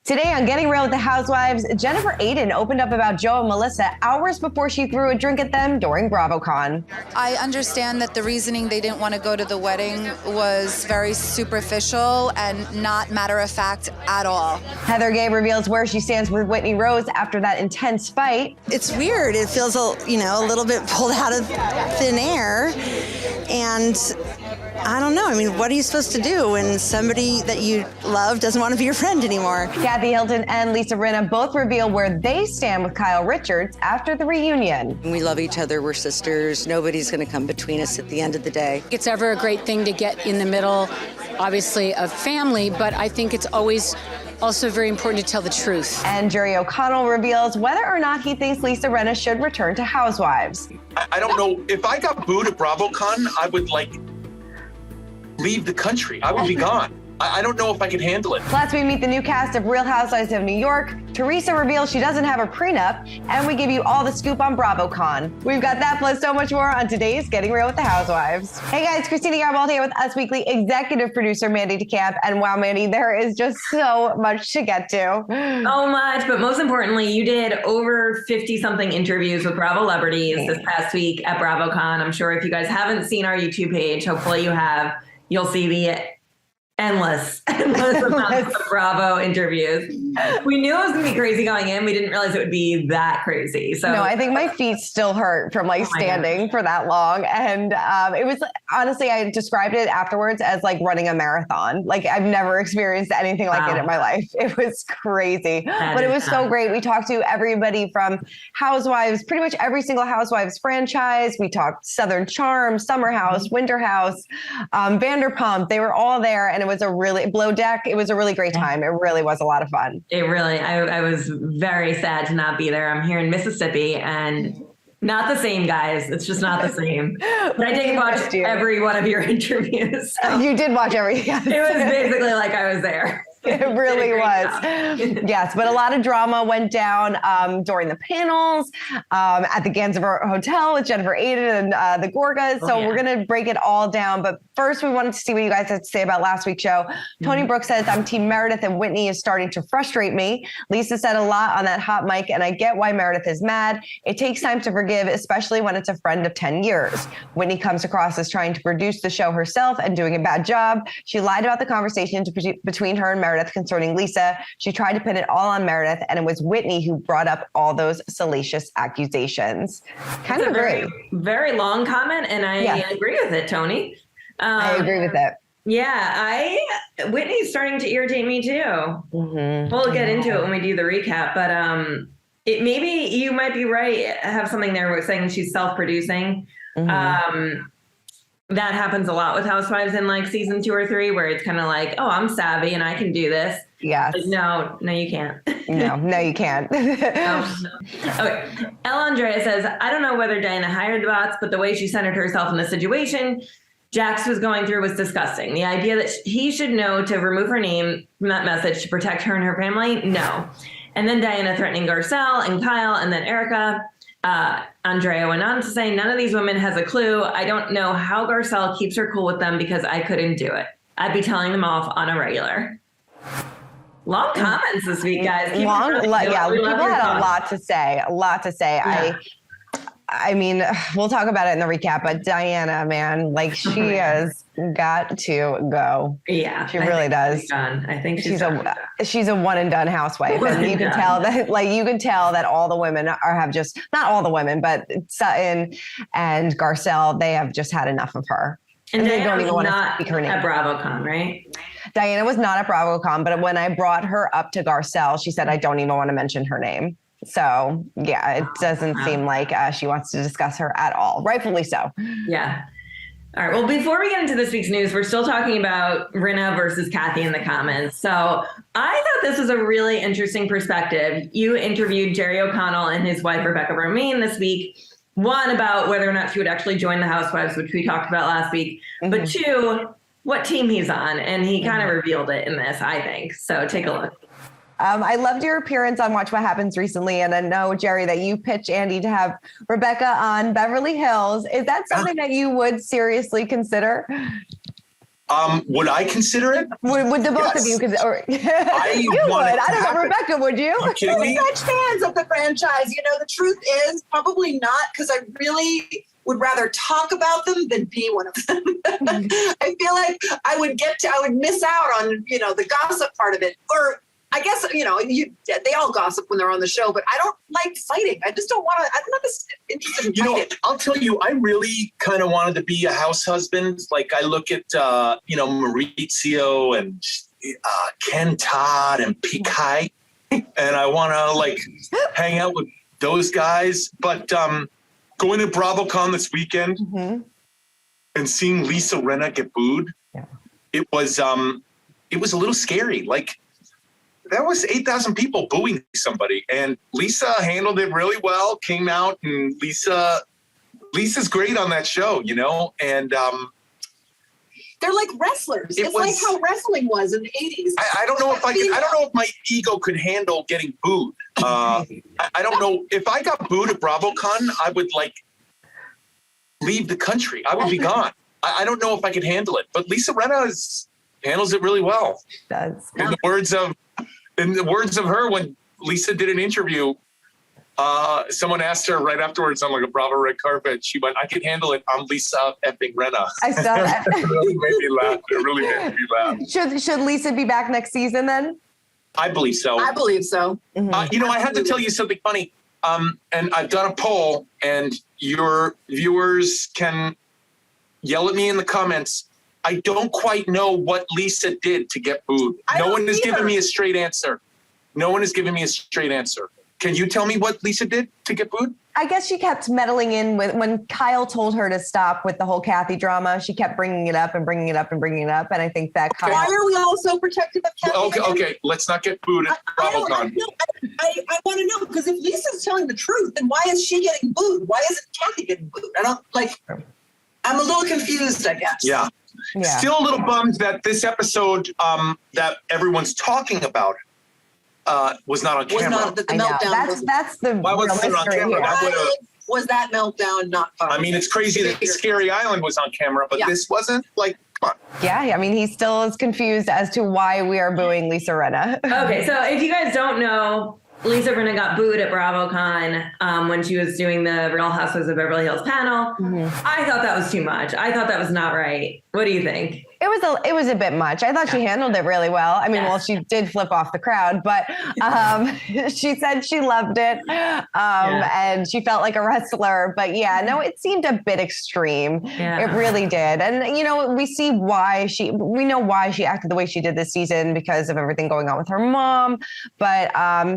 Today on Getting Real with the Housewives, Jennifer Aydin opened up about Joe and Melissa hours before she threw a drink at them during BravoCon. I understand that the reasoning they didn't want to go to the wedding was very superficial and not matter-of-fact at all. Heather Gay reveals where she stands with Whitney Rose after that intense fight. It's weird. It feels, a little bit pulled out of thin air. And I don't know. I mean, what are you supposed to do when somebody that you love doesn't want to be your friend anymore? Kathy Hilton and Lisa Rinna both reveal where they stand with Kyle Richards after the reunion. We love each other. We're sisters. Nobody's going to come between us at the end of the day. It's ever a great thing to get in the middle, obviously, of family, but I think it's always also very important to tell the truth. And Jerry O'Connell reveals whether or not he thinks Lisa Rinna should return to Housewives. I don't know. If I got booed at BravoCon, I would, leave the country. I would be gone. I don't know if I could handle it. Plus, we meet the new cast of Real Housewives of New York. Teresa reveals she doesn't have a prenup, and we give you all the scoop on BravoCon. We've got that plus so much more on today's Getting Real with the Housewives. Hey guys, Christina Garcelle here with Us Weekly executive producer Mandy DeCamp. And wow, Mandy, there is just so much to get to. So much, but most importantly, you did over 50-something interviews with Bravo celebrities this past week at BravoCon. I'm sure if you guys haven't seen our YouTube page, hopefully you have, you'll see the endless amounts of Bravo interviews. We knew it was going to be crazy going in. We didn't realize it would be that crazy. So no, I think my feet still hurt from standing for that long. And it was honestly, I described it afterwards as running a marathon. I've never experienced anything like it in my life. It was crazy, but it was so great. We talked to everybody from Housewives, pretty much every single Housewives franchise. We talked Southern Charm, Summer House, Winter House, Vanderpump. They were all there, and it was a really Below Deck. It was a really great time. It really was a lot of fun. It really, I was very sad to not be there. I'm here in Mississippi and not the same, guys. It's just not the same. But I did watch every one of your interviews. So. You did watch every. Yes. It was basically like I was there. It really was. Yes, but a lot of drama went down during the panels at the Gansevoort Hotel with Jennifer Aydin and the Gorgas. So we're going to break it all down. But first, we wanted to see what you guys had to say about last week's show. Tony Brooks says, I'm Team Meredith and Whitney is starting to frustrate me. Lisa said a lot on that hot mic, and I get why Meredith is mad. It takes time to forgive, especially when it's a friend of 10 years. Whitney comes across as trying to produce the show herself and doing a bad job. She lied about the conversation between her and Meredith concerning Lisa. She tried to pin it all on Meredith, and it was Whitney who brought up all those salacious accusations. Kind of agree. Very long comment, and I agree with it, Tony. I agree with it. Yeah, Whitney's starting to irritate me too. Mm-hmm. We'll get into it when we do the recap, but maybe you might be right. Have something there with saying she's self-producing. Mm-hmm. That happens a lot with Housewives in season 2 or 3, where it's kind of oh, I'm savvy and I can do this. Yes. No, you can't. No, you can't. No. Okay. El Andrea says, I don't know whether Diana hired the bots, but the way she centered herself in the situation Jax was going through was disgusting. The idea that he should know to remove her name from that message to protect her and her family, no. And then Diana threatening Garcelle and Kyle and then Erica. Andrea went on to say, none of these women has a clue. I don't know how Garcelle keeps her cool with them because I couldn't do it. I'd be telling them off on a regular. Long comments this week, guys. People had a lot to say. Yeah. I mean, we'll talk about it in the recap, but Diana, man, she has got to go. Yeah. She really does. I think she's a one and done housewife. And you can tell that all the women have just, not all the women, but Sutton and Garcelle, they have just had enough of her. And they don't even want to speak her name. At BravoCon, right? Diana was not at BravoCon, but when I brought her up to Garcelle, she said, I don't even want to mention her name. So yeah, it doesn't seem like she wants to discuss her at all. Rightfully so. Yeah. All right. Well, before we get into this week's news, we're still talking about Rinna versus Kathy in the comments. So I thought this was a really interesting perspective. You interviewed Jerry O'Connell and his wife, Rebecca Romaine, this week. One, about whether or not she would actually join the Housewives, which we talked about last week. Mm-hmm. But two, what team he's on. And he kind of revealed it in this, I think. So take a look. I loved your appearance on Watch What Happens recently, and I know, Jerry, that you pitched Andy to have Rebecca on Beverly Hills. Is that something that you would seriously consider? Would I consider it? Would the both of you? Or you would. I don't know, Rebecca. Would you? Are you kidding me? We're such fans of the franchise. You know, the truth is probably not, because I really would rather talk about them than be one of them. I feel like I would miss out on, you know, the gossip part of it. Or I guess, you know, they all gossip when they're on the show, but I don't like fighting. I just don't want to. I'm not this interested in fighting. You know, I'll tell you, I really kind of wanted to be a house husband. Like I look at, you know, Maurizio and Ken Todd and Pikai, and I want to like hang out with those guys. But going to BravoCon this weekend and seeing Lisa Rinna get booed, it was a little scary. Like, that was 8,000 people booing somebody, and Lisa handled it really well, came out, and Lisa's great on that show, you know, and they're like wrestlers. It's like how wrestling was in the 80s. I don't know if I don't know if my ego could handle getting booed. I don't know if I got booed at BravoCon, I would like leave the country. I would be gone. I don't know if I could handle it, but Lisa Rinna handles it really well. Does. In the words of her, when Lisa did an interview, someone asked her right afterwards on like a Bravo red carpet, she went, "I can handle it. I'm Lisa effing Rinna." I saw that. It really made me laugh. It really made me laugh. Should Lisa be back next season then? I believe so. I believe so. You know, I have to tell you something funny. And I've done a poll, and your viewers can yell at me in the comments. I don't quite know what Lisa did to get booed. No one has given me a straight answer. Can you tell me what Lisa did to get booed? I guess she kept meddling in with when Kyle told her to stop with the whole Kathy drama. She kept bringing it up and bringing it up and bringing it up. And I think that Kyle. Why are we all so protective of Kathy? Okay. Let's not get booed at BravoCon. I want to know, because if Lisa's telling the truth, then why is she getting booed? Why isn't Kathy getting booed? I'm a little confused, I guess. Yeah. Still a little bummed that this episode that everyone's talking about was not on camera. Was not the meltdown. That's the why wasn't it on camera? Why was that meltdown not fun? I mean, it's crazy that Scary Island was on camera, but this wasn't. Like, come on. Yeah, I mean, he still is confused as to why we are booing Lisa Rinna. Okay, so if you guys don't know, Lisa Rinna got booed at BravoCon when she was doing the Real Housewives of Beverly Hills panel. I thought that was too much. I thought that was not right. What do you think? It was a bit much. I thought she handled it really well. I mean, well, she did flip off the crowd, but she said she loved it and she felt like a wrestler. But yeah, no, it seemed a bit extreme. Yeah. It really did. And, you know, we know why she acted the way she did this season because of everything going on with her mom. But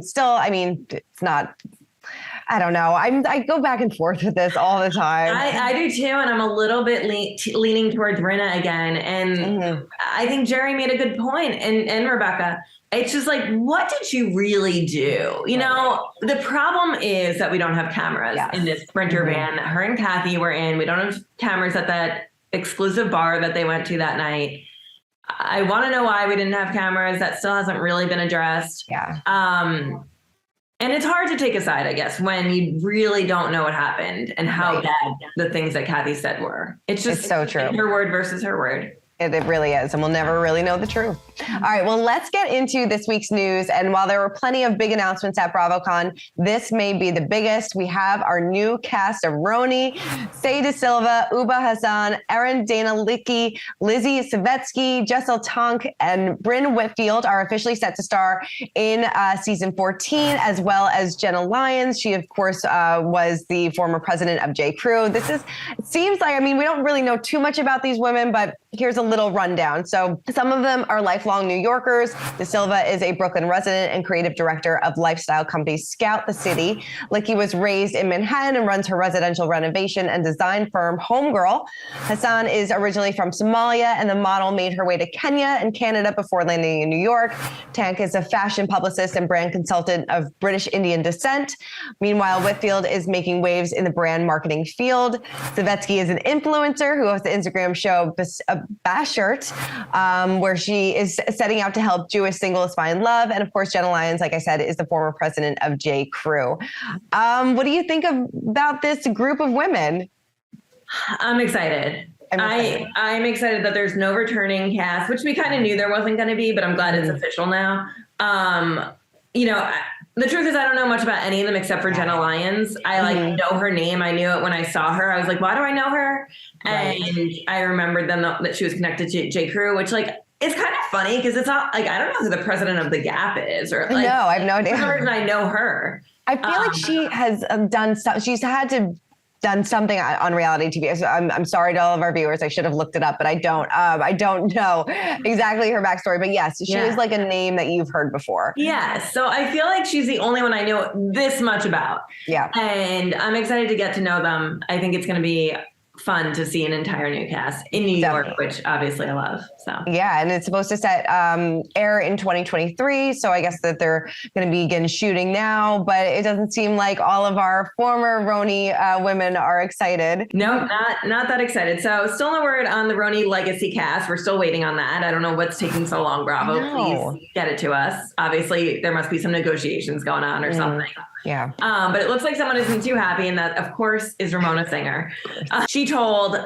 still, I mean, it's not... I don't know. I go back and forth with this all the time. I do too, and I'm a little bit leaning towards Rinna again. And I think Jerry made a good point, and Rebecca. It's just like, what did you really do? You know, the problem is that we don't have cameras in this Sprinter van that her and Kathy were in. We don't have cameras at that exclusive bar that they went to that night. I want to know why we didn't have cameras. That still hasn't really been addressed. Yeah. And it's hard to take a side, I guess, when you really don't know what happened and how bad the things that Kathy said were. It's so true. Her word versus her word. It really is. And we'll never really know the truth. All right. Well, let's get into this week's news. And while there were plenty of big announcements at BravoCon, this may be the biggest. We have our new cast of RHONY, Say De Silva, Ubah Hassan, Erin Dana Licky, Lizzie Savetsky, Jessel Tonk, and Brynn Whitfield are officially set to star in season 14, as well as Jenna Lyons. She, of course, was the former president of J.Crew. It seems like, I mean, we don't really know too much about these women, but here's a little rundown. So some of them are lifelong New Yorkers. De Silva is a Brooklyn resident and creative director of lifestyle company Scout the City. Licky was raised in Manhattan and runs her residential renovation and design firm Homegirl. Hassan is originally from Somalia, and the model made her way to Kenya and Canada before landing in New York. Tank is a fashion publicist and brand consultant of British Indian descent. Meanwhile, Whitfield is making waves in the brand marketing field. Savetsky is an influencer who hosts the Instagram show Bashert, where she is setting out to help Jewish singles find love. And of course, Jenna Lyons, like I said, is the former president of J.Crew. What do you think about this group of women? I'm excited. I'm excited that there's no returning cast, which we kind of knew there wasn't going to be, but I'm glad it's official now. The truth is I don't know much about any of them except for Jenna Lyons. I know her name. I knew it when I saw her. I was like, why do I know her? And I remembered then that she was connected to J. Crew, which like it's kind of funny because it's not like I don't know who the president of the Gap is or like. No, I have no idea. For some reason I know her. I feel like she has done stuff. She's had to done something on reality TV. So I'm sorry to all of our viewers. I should have looked it up, but I don't know exactly her backstory. But yes, she is like a name that you've heard before. Yes. So I feel like she's the only one I know this much about. Yeah. And I'm excited to get to know them. I think it's going to be fun to see an entire new cast in New York, which obviously I love. So yeah, and it's supposed to air in 2023. So I guess that they're going to begin shooting now, but it doesn't seem like all of our former RHONY women are excited. No, not that excited. So still no word on the RHONY legacy cast. We're still waiting on that. I don't know what's taking so long. Bravo, please get it to us. Obviously, there must be some negotiations going on or something. Yeah. But it looks like someone isn't too happy, and that, of course, is Ramona Singer. She told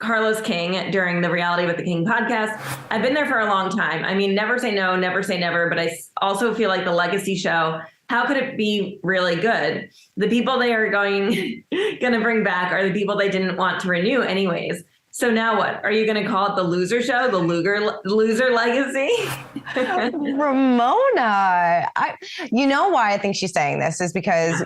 Carlos King during the Reality with the King podcast, I've been there for a long time. I mean, never say no, never say never, but I also feel like the legacy show, how could it be really good? The people they are going to bring back are the people they didn't want to renew anyways. So now what? Are you going to call it the loser show, the loser legacy? Ramona, you know why I think she's saying this is because,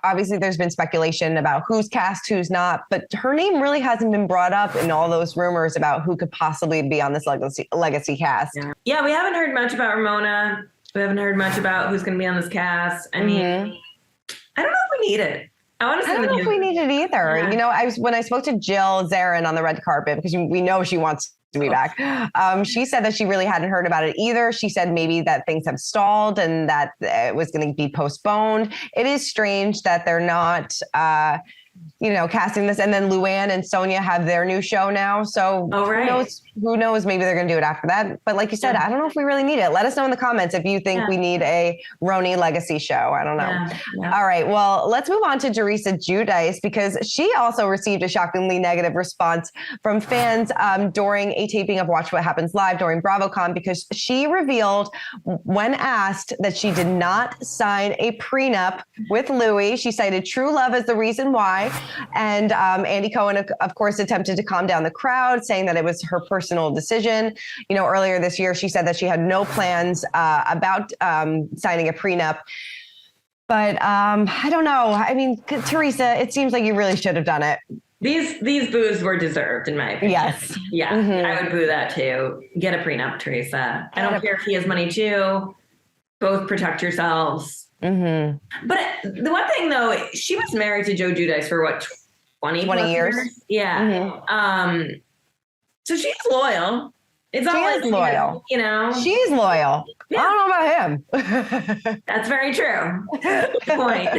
obviously there's been speculation about who's cast, who's not, but her name really hasn't been brought up in all those rumors about who could possibly be on this legacy cast. Yeah, we haven't heard much about Ramona. We haven't heard much about who's going to be on this cast. I mean, I don't know if we need it. I don't know if we need it either. Yeah. When I spoke to Jill Zarin on the red carpet, because we know she wants to be back, she said that she really hadn't heard about it either. She said maybe that things have stalled and that it was going to be postponed. It is strange that they're not, casting this. And then Luann and Sonia have their new show now. So who knows? Maybe they're going to do it after that. But like you said, I don't know if we really need it. Let us know in the comments if you think we need a RHONY legacy show. I don't know. Yeah. All right. Well, let's move on to Teresa Giudice because she also received a shockingly negative response from fans during a taping of Watch What Happens Live during BravoCon because she revealed when asked that she did not sign a prenup with Louis. She cited true love as the reason why. And Andy Cohen, of course, attempted to calm down the crowd, saying that it was her personal decision. Earlier this year, she said that she had no plans about signing a prenup. But I don't know. I mean, Teresa, it seems like you really should have done it. These boos were deserved, in my opinion. Yes. Yeah, I would boo that too. Get a prenup, Teresa. I don't care if he has money too. Both protect yourselves. Mm-hmm. But the one thing though, she was married to Joe Giudice for what, 20 years? Yeah. Mm-hmm. So she's loyal. It's all like, loyal. She's loyal. Yeah. I don't know about him. That's very true. Good point.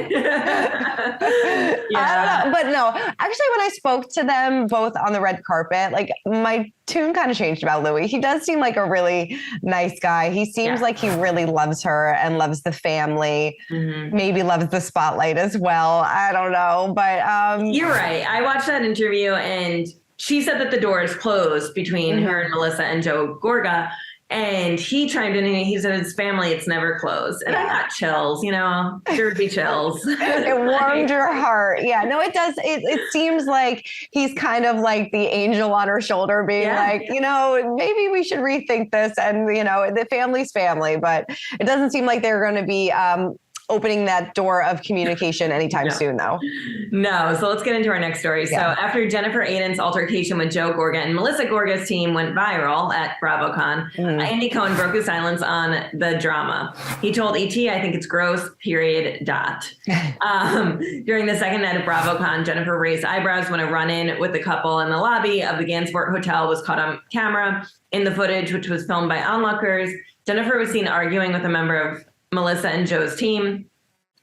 I don't know, but no, actually when I spoke to them both on the red carpet, like my tune kind of changed about Louis. He does seem like a really nice guy. He seems like he really loves her and loves the family, maybe loves the spotlight as well. I don't know, but you're right. I watched that interview and she said that the door is closed between her and Melissa and Joe Gorga. And he chimed in and he said his family, it's never closed. And I got chills, there would be chills. It warmed your heart. Yeah, no, it does. It seems like he's kind of like the angel on her shoulder being like, maybe we should rethink this. And, the family's family, but it doesn't seem like they're going to be opening that door of communication anytime soon, though. No. So let's get into our next story. So after Jennifer Aydin's altercation with Joe Gorga and Melissa Gorga's team went viral at BravoCon, Andy Cohen broke his silence on the drama. He told ET, I think it's gross, period, ... During the second night of BravoCon, Jennifer raised eyebrows when a run-in with the couple in the lobby of the Gansport Hotel was caught on camera. In the footage, which was filmed by onlookers, Jennifer was seen arguing with a member of Melissa and Joe's team.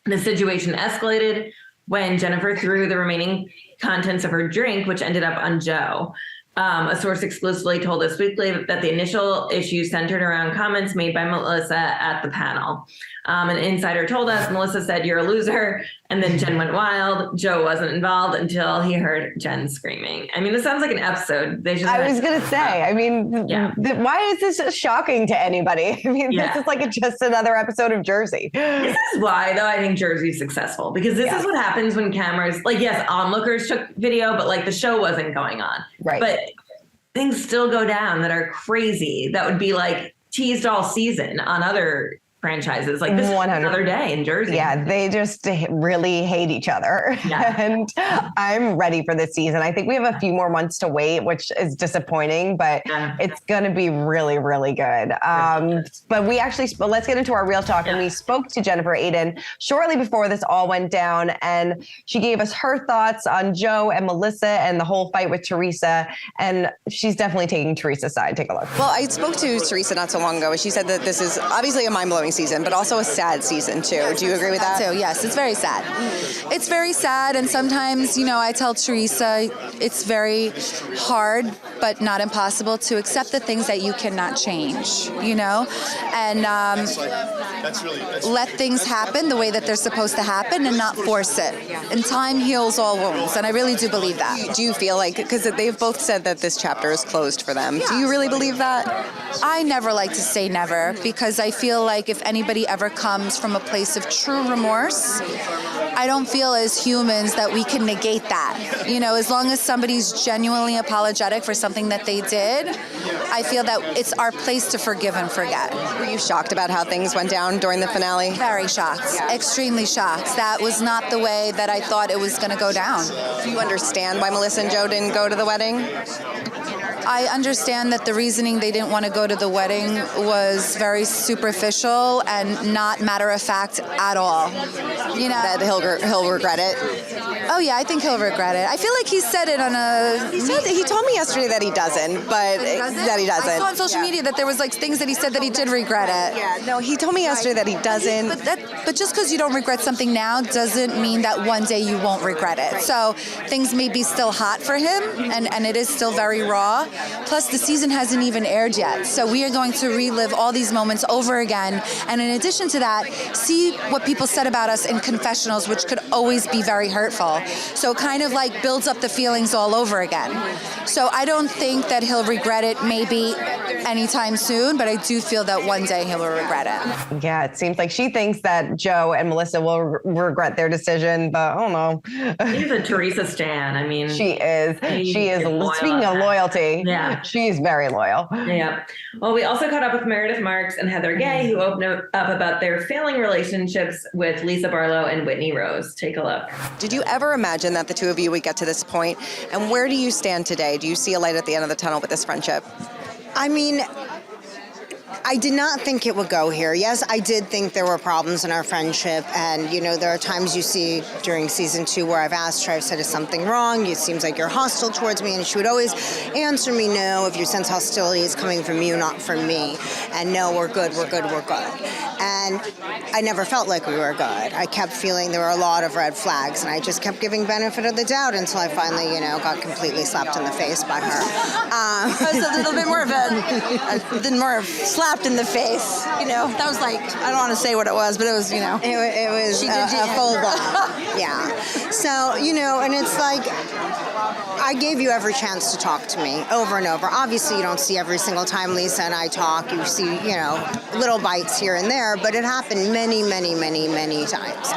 The situation escalated when Jennifer threw the remaining contents of her drink, which ended up on Joe. A source exclusively told Us Weekly that the initial issue centered around comments made by Melissa at the panel. An insider told us, Melissa said, "You're a loser." And then Jen went wild. Joe wasn't involved until he heard Jen screaming. I mean, this sounds like an episode. I was going to say, I mean, why is this just shocking to anybody? I mean, this is like just another episode of Jersey. This is why, though, I think Jersey's successful, because this is what happens when cameras, like, yes, onlookers took video, but like the show wasn't going on. Right. But things still go down that are crazy. That would be like teased all season on other franchises. Like this is another day in Jersey. Yeah, they just really hate each other. Yeah. And I'm ready for this season. I think we have a few more months to wait, which is disappointing, but it's going to be really, really good. But we actually, let's get into our real talk. And we spoke to Jennifer Aydin shortly before this all went down. And she gave us her thoughts on Joe and Melissa and the whole fight with Teresa. And she's definitely taking Teresa's side. Take a look. Well, I spoke to Teresa not so long ago. She said that this is obviously a mind-blowing season, but also a sad season too. Do you agree with that? Too, yes, it's very sad. It's very sad, and sometimes, you know, I tell Teresa it's very hard, but not impossible, to accept the things that you cannot change, you know, and let things happen the way that they're supposed to happen and not force it. And time heals all wounds, and I really do believe that. Do you feel like, because they've both said that this chapter is closed for them, do you really believe that? I never like to say never, because I feel like if anybody ever comes from a place of true remorse, I don't feel as humans that we can negate that. You know, as long as somebody's genuinely apologetic for something that they did, I feel that it's our place to forgive and forget. Were you shocked about how things went down during the finale? Very shocked. Extremely shocked. That was not the way that I thought it was going to go down. Do you understand why Melissa and Joe didn't go to the wedding? I understand that the reasoning they didn't want to go to the wedding was very superficial and not matter of fact at all. You know, that he'll regret it. Oh yeah, I think he'll regret it. I feel like he said it on a. He told me yesterday that he doesn't, but that he doesn't. I saw on social media that there was like things that he said that he did regret it. Yeah, no, he told me yesterday that he doesn't. But just because you don't regret something now doesn't mean that one day you won't regret it. So things may be still hot for him, and it is still very raw. Plus, the season hasn't even aired yet. So we are going to relive all these moments over again. And in addition to that, see what people said about us in confessionals, which could always be very hurtful. So it kind of like builds up the feelings all over again. So I don't think that he'll regret it maybe anytime soon, but I do feel that one day he will regret it. Yeah, it seems like she thinks that Joe and Melissa will regret their decision, but I don't know. She's a Teresa stan. I mean, she is. She is. Speaking of loyalty, she's very loyal. Yeah. Well, we also caught up with Meredith Marks and Heather Gay, who opened up about their failing relationships with Lisa Barlow and Whitney Rose. Take a look. Did you ever imagine that the two of you would get to this point? And where do you stand today? Do you see a light at the end of the tunnel with this friendship? I mean, I did not think it would go here. Yes, I did think there were problems in our friendship. And, you know, there are times you see during season 2 where I've asked her, I've said, is something wrong? It seems like you're hostile towards me. And she would always answer me, no, if you sense hostility, it's coming from you, not from me. And no, we're good, we're good, we're good. And I never felt like we were good. I kept feeling there were a lot of red flags. And I just kept giving benefit of the doubt until I finally, you know, got completely slapped in the face by her. It was a little bit more of a slapped in the face, you know. That was like, I don't want to say what it was, but it was, you know. It was a full blown. Yeah. So, you know, and it's like, I gave you every chance to talk to me over and over. Obviously, you don't see every single time Lisa and I talk. You see, you know, little bites here and there, but it happened many, many, many, many times.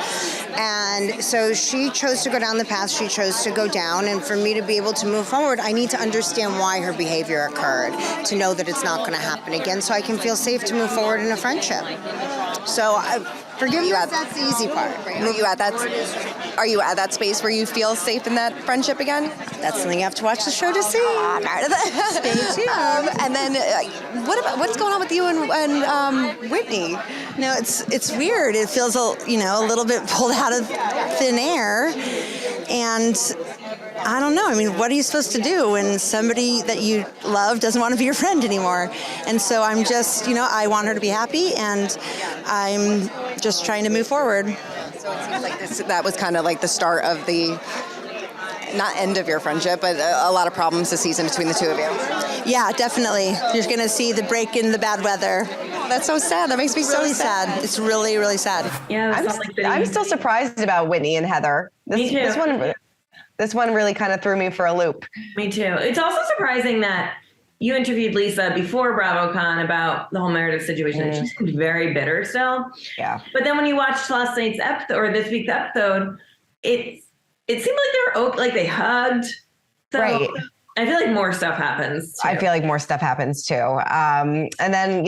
And so she chose to go down the path she chose to go down. And for me to be able to move forward, I need to understand why her behavior occurred, to know that it's not going to happen again, so I can feel safe to move forward in a friendship. So forgiveness, that's the easy part. Right? Are you at that space where you feel safe in that friendship again? That's something you have to watch the show to see. Stay tuned. And then what's going on with you and Whitney? No, it's weird. It feels a little bit pulled out of thin air, and I don't know. I mean, what are you supposed to do when somebody that you love doesn't want to be your friend anymore? And so I'm just, I want her to be happy, and I'm just trying to move forward. So it seems like that was kind of like the start of the not end of your friendship, but a lot of problems this season between the two of you. Yeah, definitely. You're going to see the break in the bad weather. That's so sad. That makes me so sad. It's really, really sad. Yeah, I'm still surprised about Whitney and Heather. Me too. This one really kind of threw me for a loop. Me too. It's also surprising that you interviewed Lisa before BravoCon about the whole Meredith situation. She seemed very bitter still. Yeah. But then when you watched last night's episode or this week's episode, it seemed like they were like they hugged. So right. I feel like more stuff happens too. I feel like more stuff happens too. And then,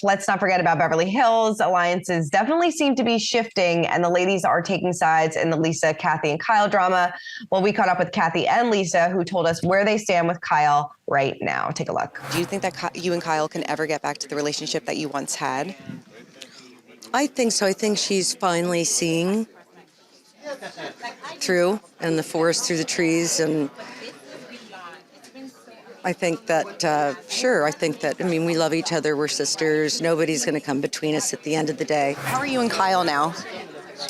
let's not forget about Beverly Hills. Alliances definitely seem to be shifting, and the ladies are taking sides in the Lisa, Kathy, and Kyle drama. Well, we caught up with Kathy and Lisa, who told us where they stand with Kyle right now. Take a look. Do you think that you and Kyle can ever get back to the relationship that you once had? I think so. I think she's finally seeing through and the forest through the trees, and I think that, we love each other. We're sisters. Nobody's going to come between us at the end of the day. How are you and Kyle now?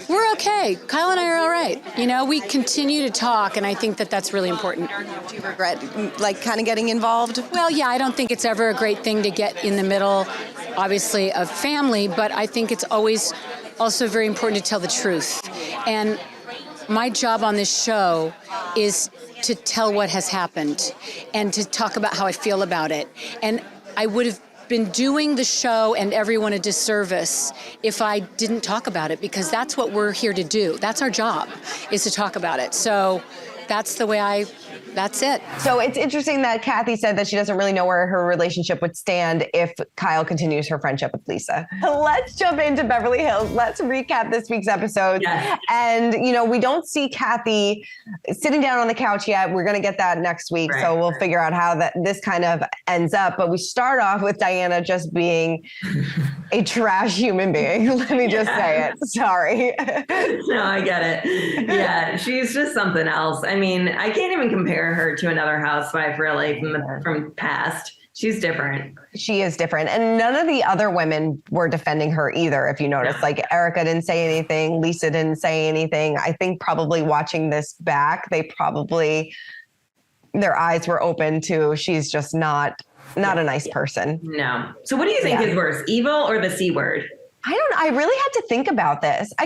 We're okay. Kyle and I are all right. We continue to talk, and I think that that's really important. Do you regret, kind of getting involved? Well, yeah, I don't think it's ever a great thing to get in the middle, obviously, of family, but I think it's always also very important to tell the truth. And my job on this show is to tell what has happened and to talk about how I feel about it. And I would have been doing the show and everyone a disservice if I didn't talk about it, because that's what we're here to do. That's our job, is to talk about it. So that's it. So it's interesting that Kathy said that she doesn't really know where her relationship would stand if Kyle continues her friendship with Lisa. Let's jump into Beverly Hills. Let's recap this week's episode. Yes. And, we don't see Kathy sitting down on the couch yet. We're going to get that next week. Right. So we'll figure out how this kind of ends up. But we start off with Diana just being a trash human being. Let me just say it. Sorry. No, I get it. Yeah, she's just something else. I can't even compare her to another housewife really from past. She's different. She is different. And none of the other women were defending her either, if you notice. Like Erica didn't say anything. Lisa didn't say anything. I think probably watching this back, their eyes were open to she's just not a nice person. No. So what do you think is worse, evil or the C word? I really had to think about this. I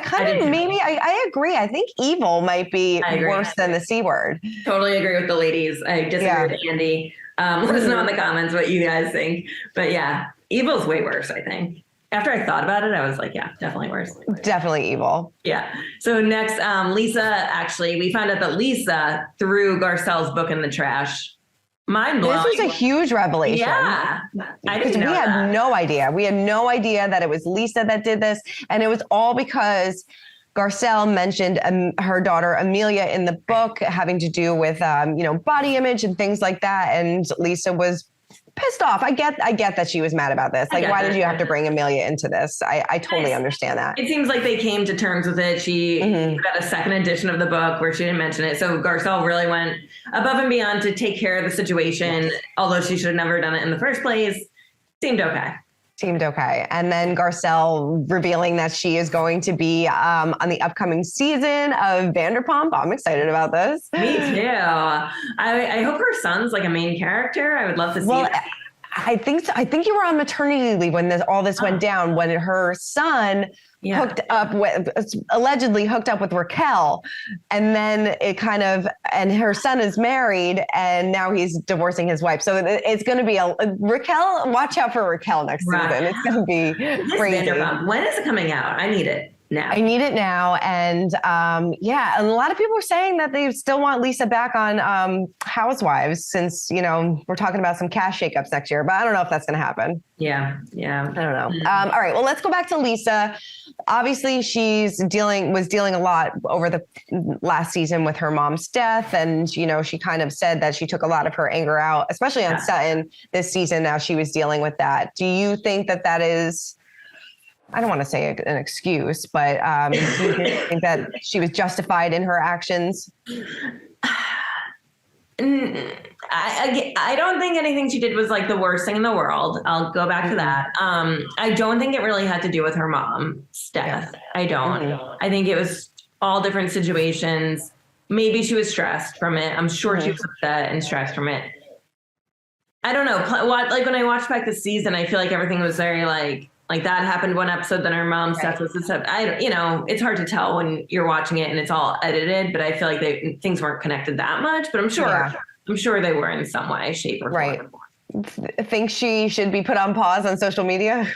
agree. I think evil might be worse than the C word. Totally agree with the ladies. I disagree with Andy. Let us know in the comments what you guys think. But yeah, evil's way worse, I think. After I thought about it, I was like, yeah, definitely worse. Definitely evil. Yeah. So next, Lisa, we found out that Lisa threw Garcelle's book in the trash. Mind blowing. This was a huge revelation. Yeah. I didn't know we had no idea. We had no idea that it was Lisa that did this. And it was all because Garcelle mentioned her daughter Amelia in the book, having to do with, body image and things like that. And Lisa was pissed off. I get that she was mad about this. Why did you have to bring Amelia into this? I totally understand that. It seems like they came to terms with it. She got a second edition of the book where she didn't mention it. So Garcelle really went above and beyond to take care of the situation, although she should have never done it in the first place. Seemed okay. And then Garcelle revealing that she is going to be on the upcoming season of Vanderpump. I'm excited about this. Me too. I hope her son's like a main character. I would love to see that. I think you were on maternity leave when all this went down, when her son allegedly hooked up with Raquel, and then and her son is married and now he's divorcing his wife. So it's going to be Raquel. Watch out for Raquel next season. It's going to be crazy. When is it coming out? I need it now. I need it now. And and a lot of people are saying that they still want Lisa back on Housewives, since, we're talking about some cash shakeups next year, but I don't know if that's going to happen. Yeah. I don't know. All right. Well, let's go back to Lisa. Obviously, she was dealing a lot over the last season with her mom's death. And, she kind of said that she took a lot of her anger out, especially on Sutton this season. Now she was dealing with that. Do you think that is, I don't want to say an excuse, but do you think that she was justified in her actions? I don't think anything she did was like the worst thing in the world. I'll go back to that. I don't think it really had to do with her mom's death. I don't. I think it was all different situations. maybe she was stressed from it. I'm sure she was upset and stressed from it. I don't know. Like when I watched back this season, I feel like everything was very like that happened one episode, then her mom stuff was this stuff. It's hard to tell when you're watching it and it's all edited, but I feel like things weren't connected that much, but I'm sure they were in some way, shape, or form. Think she should be put on pause on social media?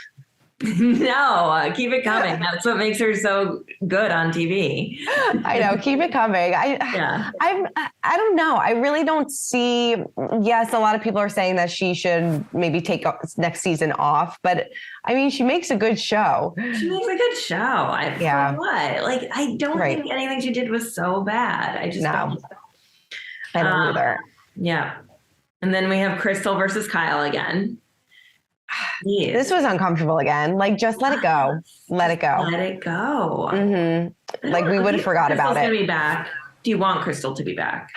No, keep it coming. That's what makes her so good on TV. I know, keep it coming. I don't know. I really don't see. Yes, a lot of people are saying that she should maybe take next season off, but I mean, she makes a good show. She makes a good show. For what? Like, I don't think anything she did was so bad. I just don't. I don't either. Yeah. And then we have Crystal versus Kyle again. This was uncomfortable again. Like, just let it go. Let it go. Let it go. Mm-hmm. Like, we would have forgot about it. Crystal's gonna be back. Do you want Crystal to be back?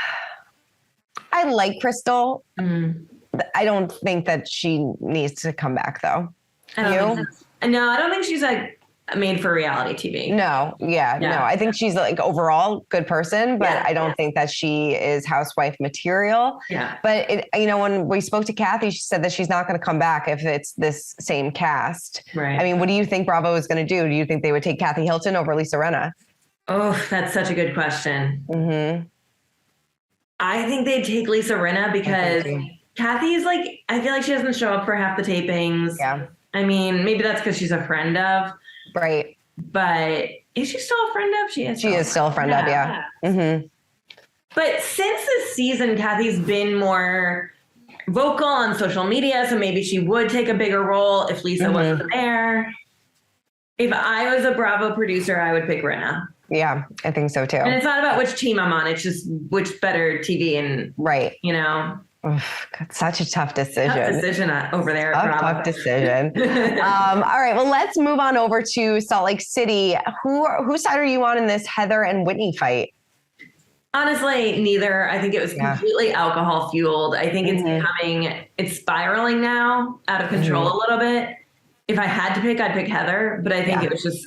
I like Crystal. I don't think that she needs to come back, though. No, I don't think she's like made for reality TV. No. I think she's like overall good person, but I don't think that she is housewife material. Yeah. But when we spoke to Kathy, she said that she's not going to come back if it's this same cast. Right. I mean, what do you think Bravo is going to do? Do you think they would take Kathy Hilton over Lisa Rinna? Oh, that's such a good question. Mm-hmm. I think they'd take Lisa Rinna because Kathy's like, I feel like she doesn't show up for half the tapings. Yeah. I mean, maybe that's because she's a friend of. Right. But is she still a friend of? She is still a friend of, yeah. Mm-hmm. But since this season, Kathy's been more vocal on social media, so maybe she would take a bigger role if Lisa wasn't there. If I was a Bravo producer, I would pick Rinna. Yeah, I think so too. And it's not about which team I'm on. It's just which better TV and, That's such a tough decision. Tough decision over there. Tough decision. All right. Well, let's move on over to Salt Lake City. Whose side are you on in this Heather and Whitney fight? Honestly, neither. I think it was completely alcohol fueled. I think it's spiraling now out of control a little bit. If I had to pick, I'd pick Heather, but I think it was just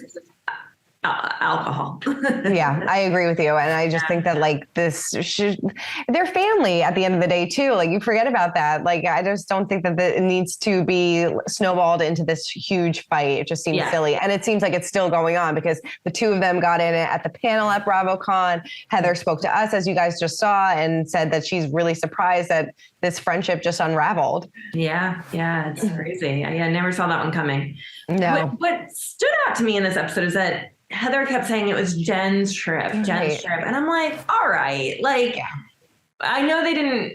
alcohol. Yeah, I agree with you. And I just think that they're family at the end of the day too. Like, you forget about that. Like, I just don't think that it needs to be snowballed into this huge fight. It just seems silly. And it seems like it's still going on because the two of them got in it at the panel at BravoCon. Heather spoke to us, as you guys just saw, and said that she's really surprised that this friendship just unraveled. Yeah, it's crazy. I never saw that one coming. No. What stood out to me in this episode is that Heather kept saying it was Jen's trip. And I'm like, all right. Like, I know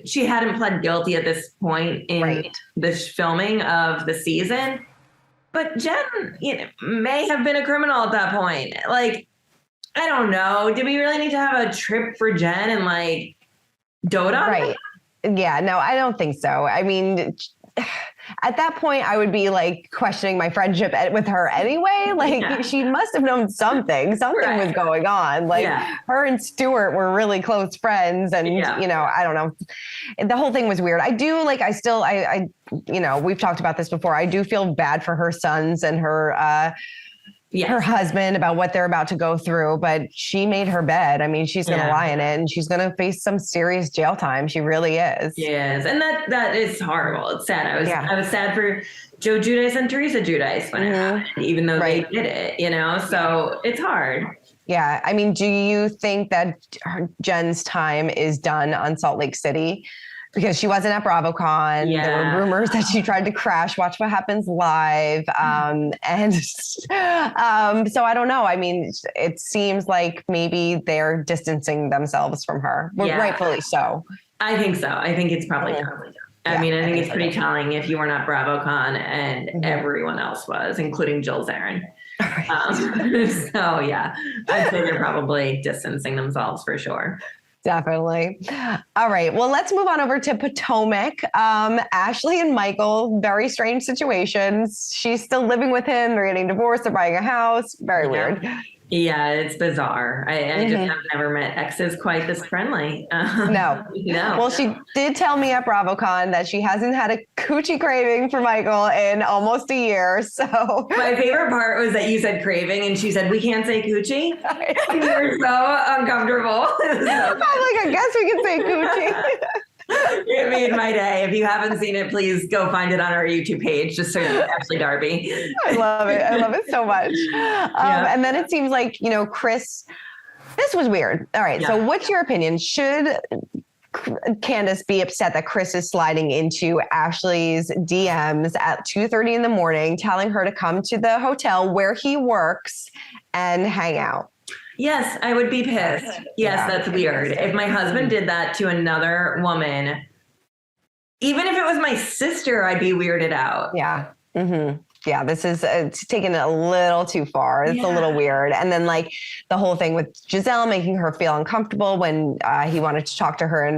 she hadn't pled guilty at this point in the filming of the season, but Jen may have been a criminal at that point. Like, I don't know. Do we really need to have a trip for Jen and like dote on her? Yeah, no, I don't think so. I mean, at that point, I would be like questioning my friendship with her anyway. Like, she must have known something was going on. Like, her and Stuart were really close friends. And, I don't know. The whole thing was weird. I do we've talked about this before. I do feel bad for her sons and her husband about what they're about to go through, but she made her bed. I mean, she's going to lie in it and she's going to face some serious jail time. She really is. Yes. And that is horrible. It's sad. I was sad for Joe Giudice and Teresa Giudice when it happened, even though they did it, so it's hard. Yeah. I mean, do you think that Jen's time is done on Salt Lake City? Because she wasn't at BravoCon. Yeah. There were rumors that she tried to crash Watch What Happens Live. So I don't know. I mean, it seems like maybe they're distancing themselves from her. Rightfully so. I think so. I think it's probably telling. I mean, I think it's pretty telling if you were not BravoCon and everyone else was, including Jill Zarin. So yeah, I'd say they're probably distancing themselves for sure. Definitely. All right. Well, let's move on over to Potomac. Ashley and Michael, very strange situations. She's still living with him. They're getting divorced. They're buying a house. Very weird. Yeah, it's bizarre. I just have never met exes quite this friendly. No. No. Well, she did tell me at BravoCon that she hasn't had a coochie craving for Michael in almost a year. So my favorite part was that you said craving and she said, we can't say coochie. You were so uncomfortable. I'm like, I guess we can say coochie. It made my day. If you haven't seen it, please go find it on our YouTube page. Just search Ashley Darby. I love it. I love it so much. And then it seems like, Chris, this was weird. All right. So what's your opinion? Should Candace be upset that Chris is sliding into Ashley's DMs at 2:30 in the morning, telling her to come to the hotel where he works and hang out? Yes, I would be pissed. Yes, that's weird. If my husband did that to another woman, even if it was my sister, I'd be weirded out. Yeah. Mm-hmm. Yeah, this is it's taken it a little too far. It's a little weird. And then like the whole thing with Giselle making her feel uncomfortable when he wanted to talk to her in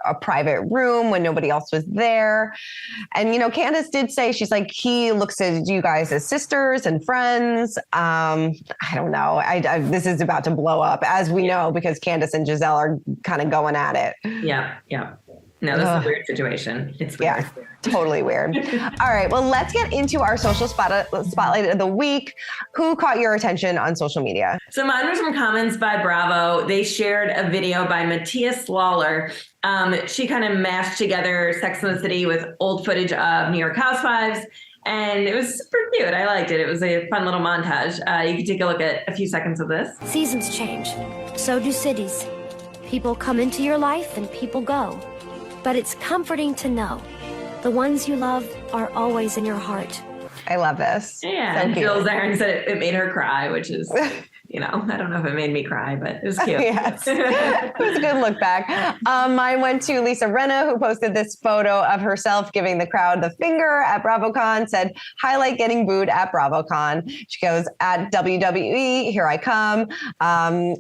a private room when nobody else was there. And, Candace did say, she's like, he looks at you guys as sisters and friends. I don't know. This is about to blow up, as we know, because Candace and Giselle are kind of going at it. Yeah. Yeah. No, this is a weird situation. It's weird. Yeah, totally weird. All right, well, let's get into our social spotlight of the week. Who caught your attention on social media? So mine was from comments by Bravo. They shared a video by Matthias Lawler. She kind of mashed together Sex and the City with old footage of New York Housewives. And it was super cute. I liked it. It was a fun little montage. You can take a look at a few seconds of this. Seasons change. So do cities. People come into your life and people go. But it's comforting to know the ones you love are always in your heart. I love this. Yeah, so and cute. Jill Zarin said it made her cry, which is, I don't know if it made me cry, but it was cute. Yes, it was a good look back. Mine went to Lisa Rinna, who posted this photo of herself giving the crowd the finger at BravoCon, said, highlight getting booed at BravoCon. She goes, at WWE, here I come.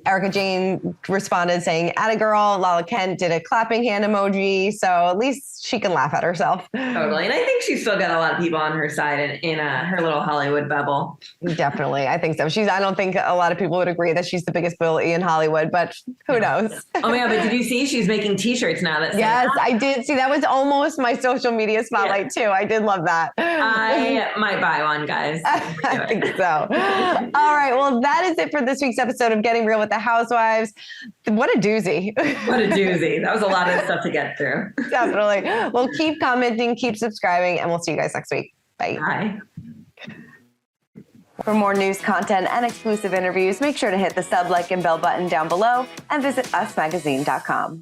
Erica Jane responded saying, atta girl. Lala Kent did a clapping hand emoji. So at least she can laugh at herself. Totally. And I think she's still got a lot of people on her side in her little Hollywood bubble. Definitely. I think so. I don't think a lot of people would agree that she's the biggest bully in Hollywood, but who knows? Oh my God, but did you see she's making t-shirts now that say Yes, that? I did see. That was almost my social media spotlight too. I did love that. I might buy one, guys. I think so. All right. Well, that is it for this week's episode of Getting Real with the Housewives. What a doozy. What a doozy. That was a lot of stuff to get through. Definitely. Well, keep commenting, keep subscribing, and we'll see you guys next week. Bye. Bye. For more news, content, and exclusive interviews, make sure to hit the sub, like, and bell button down below and visit usmagazine.com.